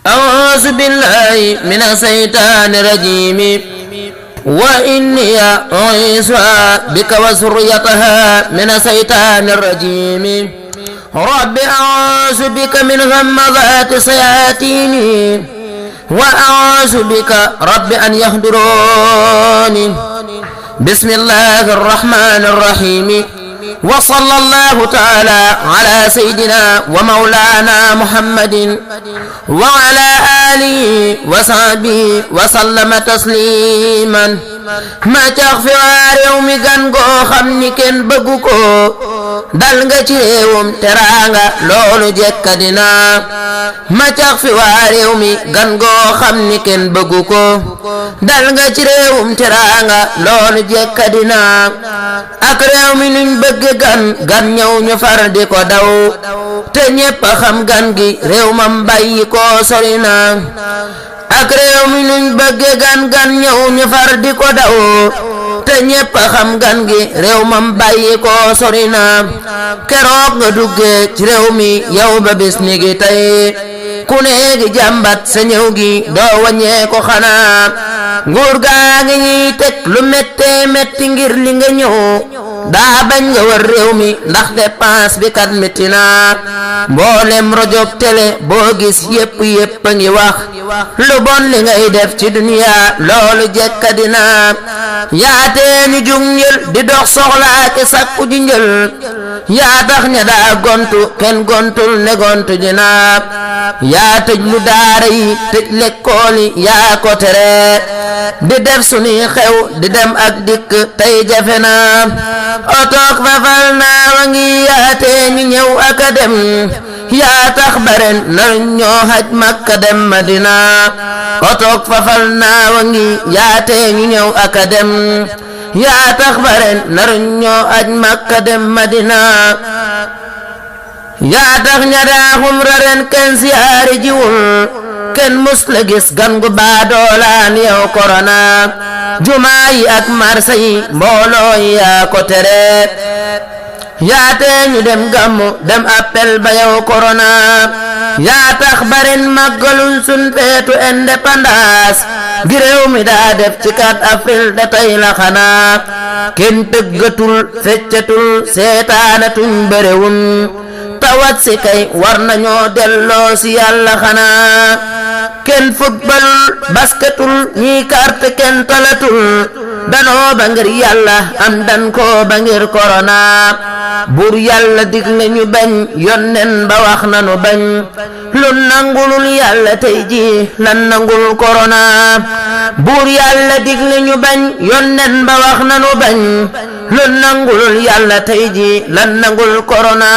أعوذ بالله من الشيطان الرجيم وإني أعيذها بك وذريتها من الشيطان الرجيم رب أعوذ بك من همزات الشياطين وأعوذ بك رب أن يحضرون بسم الله الرحمن الرحيم وصلى الله تعالى على سيدنا ومولانا محمد وعلى آله وصحبه وسلم تسليما ma cax fi waa réew mi gan goo xam ni kenn bëggu ko dal nga ci réewum teraanga loolu jekkadina ma cax fi waa réew mi gan goo xam ni kenn bëggu ko dal nga ci réewum teraanga loolu jekkadina ak réew mi nuñ bëgg gan ñëw ñu far di ko daw te ñépp a xam gan gi réew mam bàyyi ko sori na ak réew mi nuñ bëgge gan ñëw ñu far di ko daw te ñépp a xam gan gi réew mam bàyyi ko sori na keroog nga dugge ci réew mi yow ba bis ni gi tey ku neegi jàmbat sa ñëw gi doo waññee ko xanaa nguur gaa ngi ñuy teg lu méttee métti ngir li nga ñëw daa bañ nga war réew mi ndax dépense bi kat métti na mboolem rajoog télé boo gis yépp a ngi wax lu bon li ngay def ci duniya loolu jekkadina yaatee ñu jug njël di dox soxlaa ke sakku ji njël yaa tax ña daa gontu kenn gontul ne gontu ji na yaa tëj lu daara yi tëj lekkool yi yaa ko tere di def sunuy xew di dem ak dikk tey jafe na otoog fafal naa wa ngi yaatee ñu ñëw ak a dem yaa tax baren nar ñoo haj Makka dem Madina otoog fafal naa wa ngi yaatee ñu ñëw ak a dem yaa tax baren nar ñoo haj Makka dem Madina yaa tax ña daa xumra ren kenn siyaari jiwul kenn mus la gis gan gu baadoolaan yow korona jumaa yi ak marsa yi mbooloo yi yaa ko tere yaatee ñu dem gàmmu dem appel ba yow korona yaa tax baren màggalun sun feetu indépendance gi réew mi daa def ci 4 avril da tey la xanaa kenn tëggatul feccatul seetaanatuñ bërewun tawat si kay war nañoo delloo si yàlla xanaa kenn footballul basketul ñii carte kenn talatul danoo ba ngir yàlla am dan ko ba ngir korona buur yàlla digle ñu bañ yonnen ba wax nanu bañ lu nangulul yàlla tey ji lan nangul korona buur yàlla digle ñu bañ yonnen ba wax nanu bañ lu nangulul yàlla tey ji lan nangul korona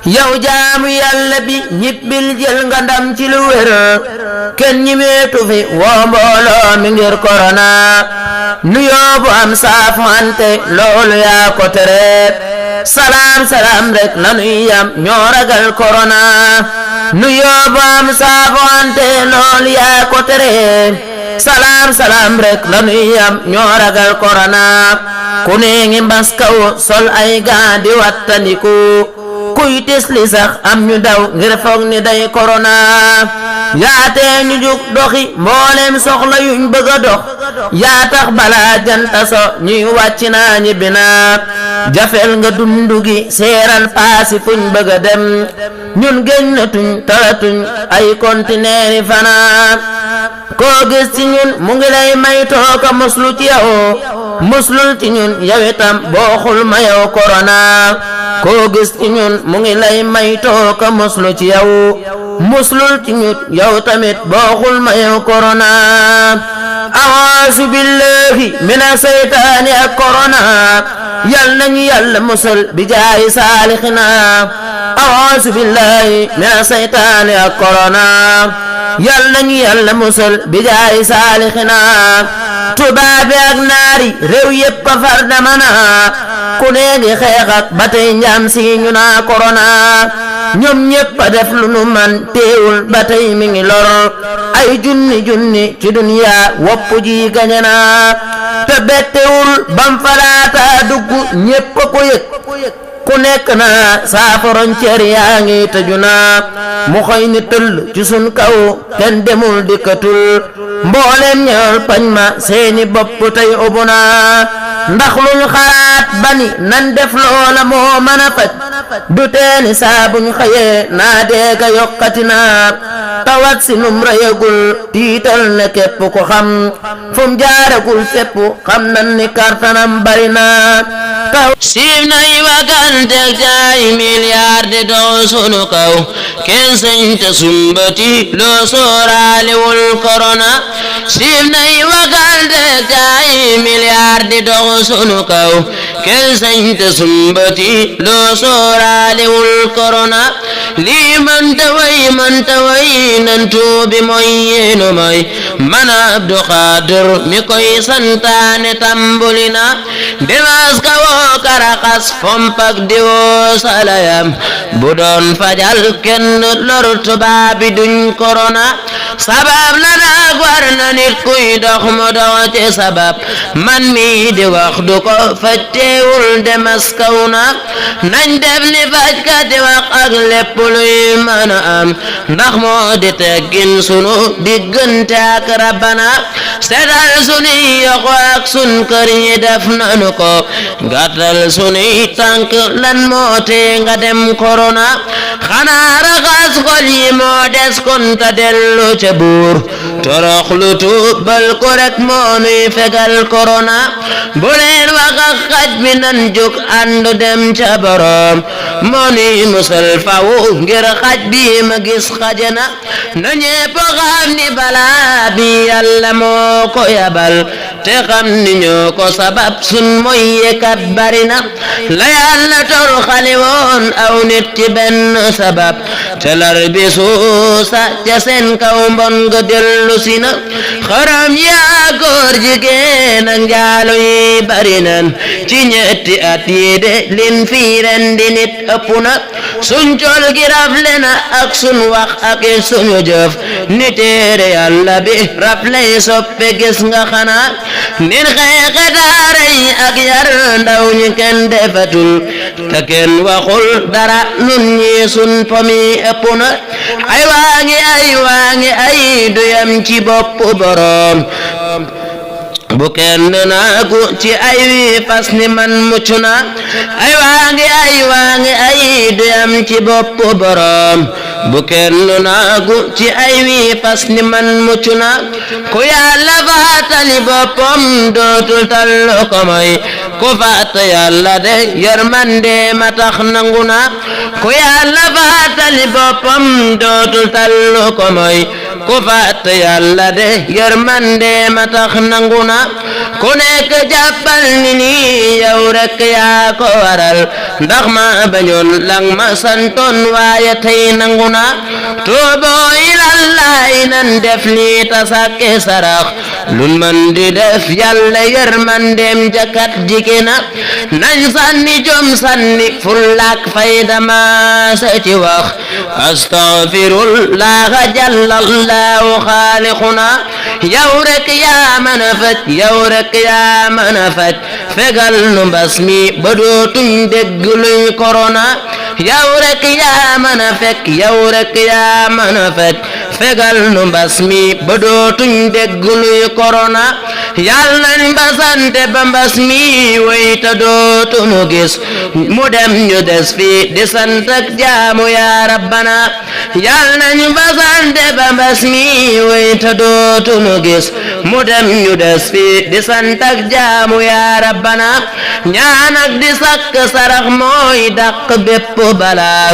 yow jaamu yàlla bi ñibbil jël nga ndam ci lu wér kenn ñi meetu fi woo mbooloo mi ngir korona nu yóbbu am saafante loolu yaa ko tere salaam rek lanuy yam ñoo ragal korona nu yóbbu am saafante loolu yaa ko tere salaam rek lanuy yam ñoo ragal korona ku ne ngi mbas kaw sol ay gaa di wattandiku kuy tisli sax am ñu daw ngir foog ni day korona yaatee ñu jug doxi mboolem soxla yuñ bëgg a dox yaa tax balaa janta so ñuy wàcc naa ñibbi naa jafel nga dundu gi seeral paasi fuñ bëgg a dem ñun génnatuñ talatuñ ay kontineeri fanaa koo gis ci ñun mu ngi lay may tooka muslu ci yow muslul ci ñun yow itam booxul ma yow korona koo gis ci ñun mu ngi lay may tooka muslu ci yow muslul ci ñun yow tamit booxul ma yow korona awaasu billahi mina seytaani ak korona yal nañu yàlla musal bi jaayi saalixina awaasu billahi mina seytaani ak korona yal nañu yàlla musal bi jaayi saalixina tubaabe ak naari réew yépp a far damana ku ne ngi xeex ak ba tey njaam si ñu naa korona ñoom ñépp a def lu nu man teewul ba tey mi ngi lor ay junni ci duniya wopp ji gañe na te bettewul bam falaata dugg ñépp a ko yëg ku nekk naa saa frontière yaa ngi tëju naa mu xëy ni tëll ci sun kaw kenn demul dikkatul mboolem ñal pañ ma seeni bopp tey ubu naa ndax luñ xalaat bani nan def loola moo mën a faj du teeni saa buñ xëyee naa deega yokkati naa tawat si num rayagul tiital ne képp ko xam fum jaaragul fépp xam nan ni kartanam bari naa siif nay wagantek jaay milliard di dox sunu kaw kenn sañ te sumbati loo sooraalewul korona siif nay wagantek jaay milliard di dox sunu kaw kenn sañ te sumbati loo sooraalewul korona lii mënta way nan tuubi mooy yéenu mooy man Abdu Xaadir mi koy santaane tambuli na dimaas ka woo karaxas fompak diwoo salayam bu doon fajal kenn lor tubaabi duñ korona sabab la naag war na nit kuy dox mu dox ci sabab man mi di wax du ko fajteewul demas kaw na nañ def li fajkat di wax ak lépp luy mën a am ndax moo di teggin sunu diggante ak rabbana seetal sunuy yoxo ak sun kër ñi def nanu ko gàttal sunuy tànk lan moo tee nga dem korona xanaa raxas xol yi moo des kon ta dellu ca buur torox lu tuubal ko rek moo nuy fegal korona bu leen wax ak xaj bi nan jóg àndu dem ca borom moo nuy musal fawu ngir xaj bi ma gis xajana na ñépp xam ni balaa bi Yàlla moo ko yabal te xam ni ñoo ko sabab sun moy yekat bari na la Yàlla toroxale woon aw nit ci benn sabab te lar bi suusa ca seen kaw mbon nga dellu si na xaram yaa góor jigéen ak njaalo yi bari nan ci ñetti at yi de lin fii ren di nit ëpp na suñ col gi rafle na ak sun wax ak suñu jëf ni téere Yàlla bi rafley soppe gis nga xanaa nin xeexe daara yi ak yar ndaw ñi kenn defatul te kenn waxul dara nun ñi sun pomi ëpp na ay waangi ay du yam ci bopp boroom bu kenn naagu ci ay wi fas ni man mucc na ay waangi ay du yam ci bopp boroom bu kenn naagu ci ay wi fas ni man mucc na ku Yàlla faatali boppam dootul tallu ko moy ku faat Yàlla de yërmande ma tax nangu na ku Yàlla faatali boppam dootul tallu ko moy ku faat Yàlla de yërmande ma tax nangu na ku nekk jàppal ni nii yow rek yaa ko waral ndax ma bañoon lang ma santoon waaye tey nangu na tuuboo ilallahi nan def lii ta sàkke sarax lun man di def Yàlla yërmandeem jakat jike na nañ sànni jom sànni fullaak fayda ma sa ci wax astaghfirullah jallallahu xaaliquna yow rek yaa mën a faj yow rek yaa mën a faj fegal nu mbas mi ba dootuñ dégg luy korona yow rek yaa mën a fekk yow rek yaa mën a faj fegal nu mbas mi ba dootuñ dégg luy korona yal nañ mbasante ba mbas mi wey ta dootunu gis mu dem ñu des fi di sant ak jaamu yaa rabbana yal nañ mbasante ba mbas mi wey ta dootunu gis mu dem ñu des fi di sant ak jaamu yaa rabbana ñaan ak di sakk sarax mooy dàq bépp balaa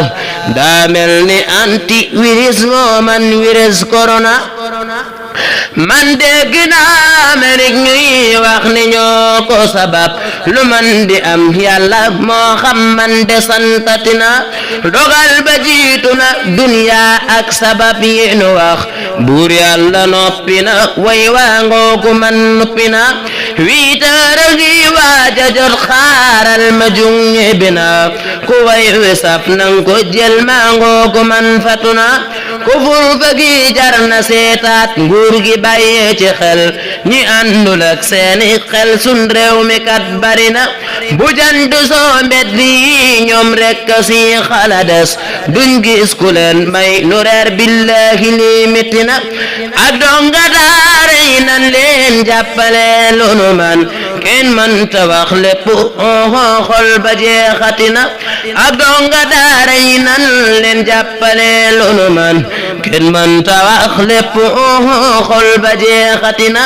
daa mel ni anti virus moo man virus corona man dégg naa Amérique ñuy wax ni ñoo ko sabab lu man di am Yàlla moo xam man de santatina dogal ba jiitu na dunya ak sabab yi nu wax buur Yàlla noppi na way waa ngoogu man noppi na 8 heures ngi waaja jot xaaral ma junge bina ku way wi saf nang ko jël ma ngoogu man fatuna kufur fa gi jar na seetaat nguur gi bàyyee ci xel ñi àndul ak seeni xel sun réew mi kat bari na bu jant soo mbedd yi ñoom rekk si xala des duñ gis ku leen may nu reer billahi lii metti na ak donga daara yi nan leen jàppale lu nu man kenn mënta wax lépp xol ba jeexati na ak donga daara yi nan leen jàppale lu nu man kenn mënta wax lépp xol ba jeexati na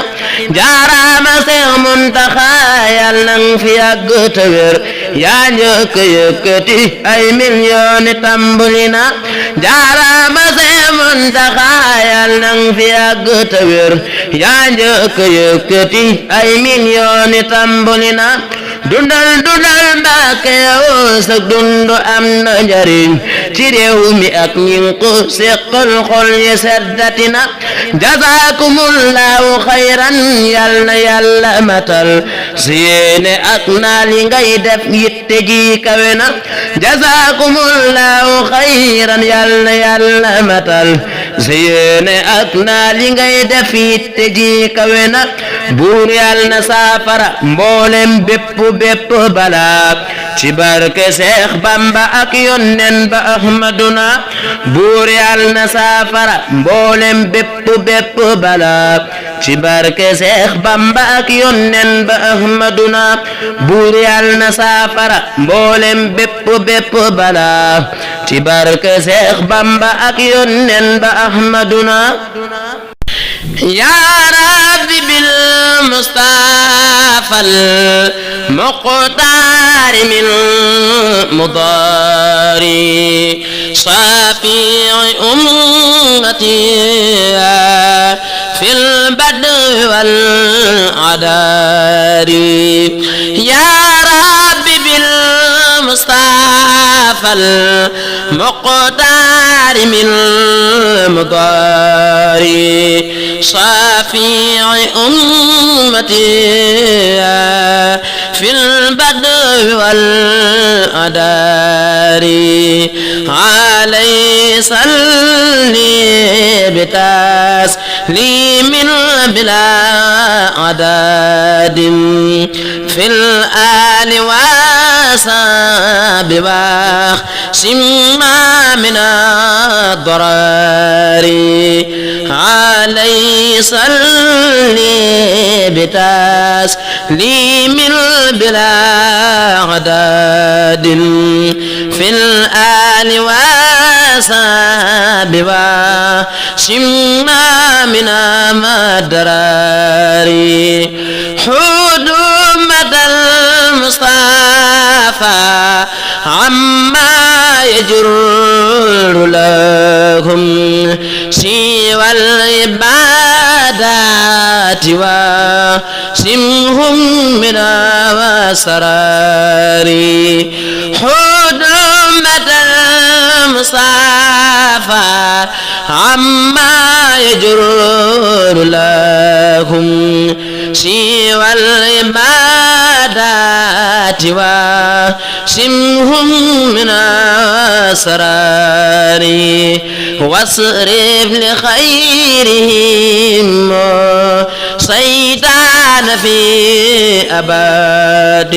jaaraama Seex Muntaxa Yàlla nang fi yàgg te wér yaa njëkk yëkkati ay million tàmbali na jaaraama Seex Muntaxa Yàlla nang fi yàgg te wér yaa njëkk yëkkati ay million tàmbali na dundal Mbàkke yow sa dund am na njariñ ci réew mi ak ñi ko seqal xol yi seddati na jazaakumullahu xayran yal na Yàlla matal si yéene ak naal yi ngay def yitte ji kawe na jazaakumullahu xayran yal na Yàlla matal si yéene ak naal yi ngay def yitte ji kawe na buur Yàlla na saafara mboolem bépp balaa ci barke Seex Bamba ak yonnen ba Ahmaduna buur Yàlla na saafara mboolem bépp balaa ci barke Seex Bamba ak yonnen ba Ahmaduna buur Yàlla na saafara mboolem bépp balaa ci barke Seex Bamba ak yonnen ba Ahmaduna yaa rabbi bil Mustafa al مقتار من مضاري صافي أمتي في البدء والعدار يا رب بالمصطفى المقتار من مضاري صافي أمتي في البدء والأدار عليه صلي بتسليم بلا عدد في الآل وصحب وسما من الضرار عليه صلي بتسليم بلا عدد في الآل وصحب وسما من الضرار حدومة المصطفى عما يجر لهم سوى العبادات وسمهم من الأسرار حدومة المصطفى عما يجر لهم سوى العبادات وسمهم من الأسرار واصرف لخيرهم صيدان في أباد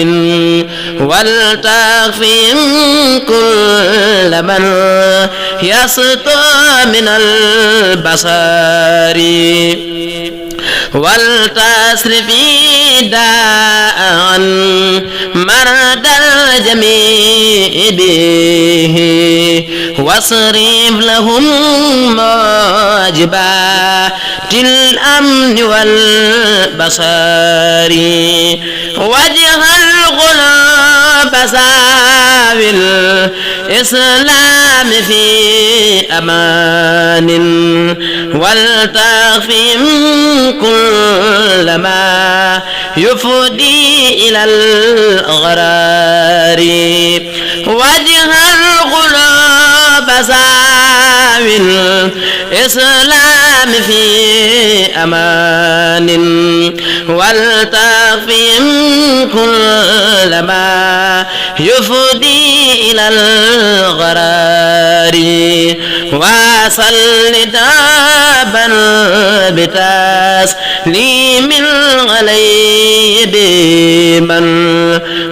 ولتغفهم كل من يسطى من البصر ولتصرفي داء مرد الجميع به واصرف لهم موجبات الأمن والبصر واجعل القلوب ساوي الإسلام في أمان ولتغفهم كل ما يفضي إلى الأغرار واجعل القلوب ساوي الإسلام في أمان والتقفهم كل ما يفضي إلى الغرار وصل دابا بتسليم عليه بمن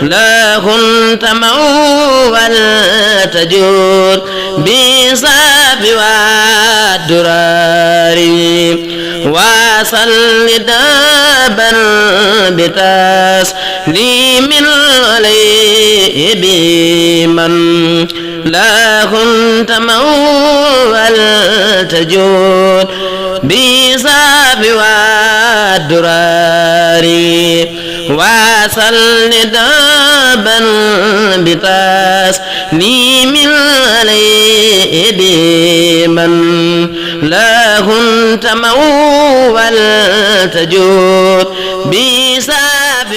لا كنت موال تجود بصاب والدرار وصل دابا بتسليم عليه بمن لا كنت موال تجود بصاب والدرار وصل دابا بتسليم عليه بمن لا كنت موال تجود بصاب